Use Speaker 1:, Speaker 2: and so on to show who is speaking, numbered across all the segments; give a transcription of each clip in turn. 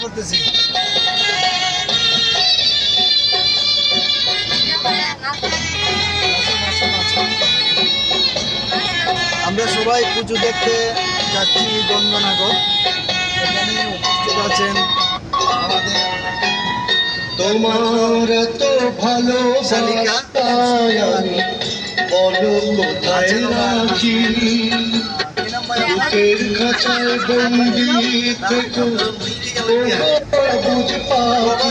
Speaker 1: করতেছি। আমরা সবাই পুজো দেখতে যাচ্ছি গঙ্গানগর। এখানে উপস্থিত আছেন আমাদের
Speaker 2: তোমার তো ভালো
Speaker 1: শালিকা
Speaker 2: বলো কোথায় রাখি বুকের খাঁচায় বন্দি থেকো বুঝ পাখি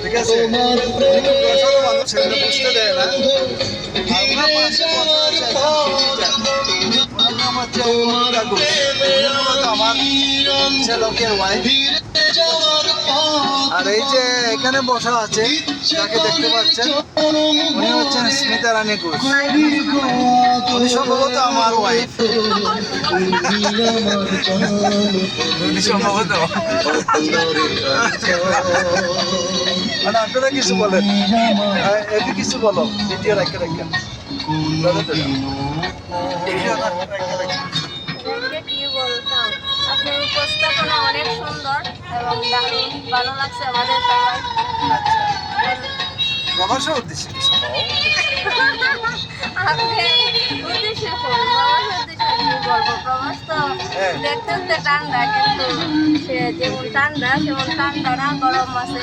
Speaker 1: ঠিক আছে, মানুষ সেগুলো বুঝতে দেয় না। আমরা পাশে আমার ছেলের ওয়াইফ। আর এই যে এখানে বসা আছে যাকে দেখতে পাচ্ছেন, উনি হচ্ছেন স্মিতা রানী ঘোষ। উনি সম্ভবত আমার ওয়াইফ। উনি সম্ভবত মানে আপনারা কিছু বলেন, এটি কিছু বলো। দ্বিতীয় রাখা রাখেন
Speaker 3: কি বলতাম, আপনার উপস্থাপনা অনেক সুন্দর এবং দারুণ ভালো লাগছে আমাদের সবাই।
Speaker 1: প্রবাসের উদ্দেশ্যে কিছু বলো।
Speaker 3: আপনি উদ্দেশ্যে ফোন প্রবাস উদ্দেশ্যে কি বলবো, প্রবাস তো দেখতে দেখতে ঠান্ডা, কিন্তু সে যেমন ঠান্ডা সেমন ঠান্ডা না, গরম আছে।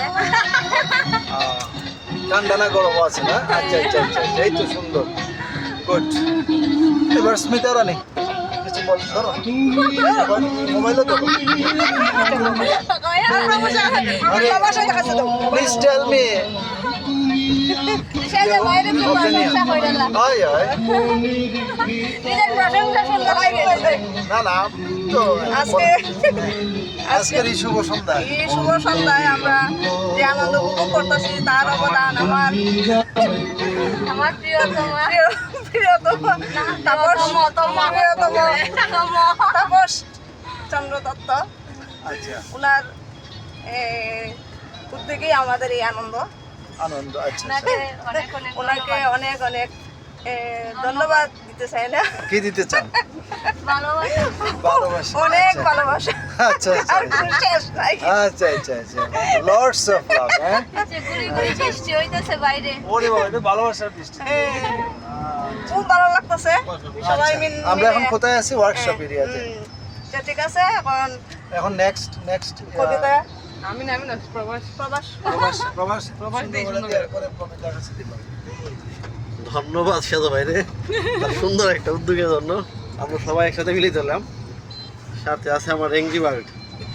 Speaker 1: ঠান্ডা না গরম আছে না? আচ্ছা আচ্ছা আচ্ছা, এই তো সুন্দর, গুড। এবার স্মিতা রানী কিছু বল, ধরো মোবাইলে তো। Please tell me.
Speaker 3: সে যে বাইরে তো প্রশংসা কইরালা,
Speaker 1: হাই হাই।
Speaker 3: নিজের প্রশংসা শুনতে হয়ে গেছে।
Speaker 1: না না, তো
Speaker 4: আজকে
Speaker 1: আজকের এই শুভ সন্ধ্যা,
Speaker 4: এই শুভ সন্ধ্যায় আমরা যে আনন্দ উপভোগ করতেছি তার অবদান আমার
Speaker 3: আমার প্রিয়তম
Speaker 4: প্রিয়তম তাপস তাপস চন্দ্র দত্ত।
Speaker 1: আচ্ছা
Speaker 4: ওনার উদ্যোগেই আমাদের এই আনন্দ।
Speaker 1: আনন্দ। আচ্ছা
Speaker 3: আপনাকে অনেক অনেক
Speaker 4: ওনাকে অনেক অনেক ধন্যবাদ দিতে চাই না,
Speaker 1: কি দিতে চান?
Speaker 3: ভালোবাসা।
Speaker 1: ভালোবাসা।
Speaker 4: অনেক ভালোবাসা।
Speaker 1: আচ্ছা আচ্ছা
Speaker 4: আর কোনো শেষ নাই।
Speaker 1: আচ্ছা আচ্ছা আচ্ছা, লর্ডস অফ লাভ। হ্যাঁ,
Speaker 3: যে গুলি গুলি বৃষ্টি হইতেছে বাইরে।
Speaker 1: ওরে বাবা, এটা ভালোবাসার বৃষ্টি।
Speaker 4: খুব ভালো লাগতেছে সবাই
Speaker 1: আচ্ছা,
Speaker 4: মিলে।
Speaker 1: আমরা এখন কোথায় আছি? ওয়ার্কশপ এরিয়াতে।
Speaker 4: ঠিক আছে,
Speaker 1: এখন নেক্সট
Speaker 4: কবিতা
Speaker 5: আমি না প্রবাস
Speaker 4: প্রবাস
Speaker 1: প্রবাস করে প্রমিতার কাছে দিলাম।
Speaker 6: ধন্যবাদ সাদা ভাইরে, সুন্দর একটা উদ্যোগের জন্য। আমরা সবাই একসাথে মিলিত হলাম। সাথে আছে আমার রেঙ্গি বার্ড।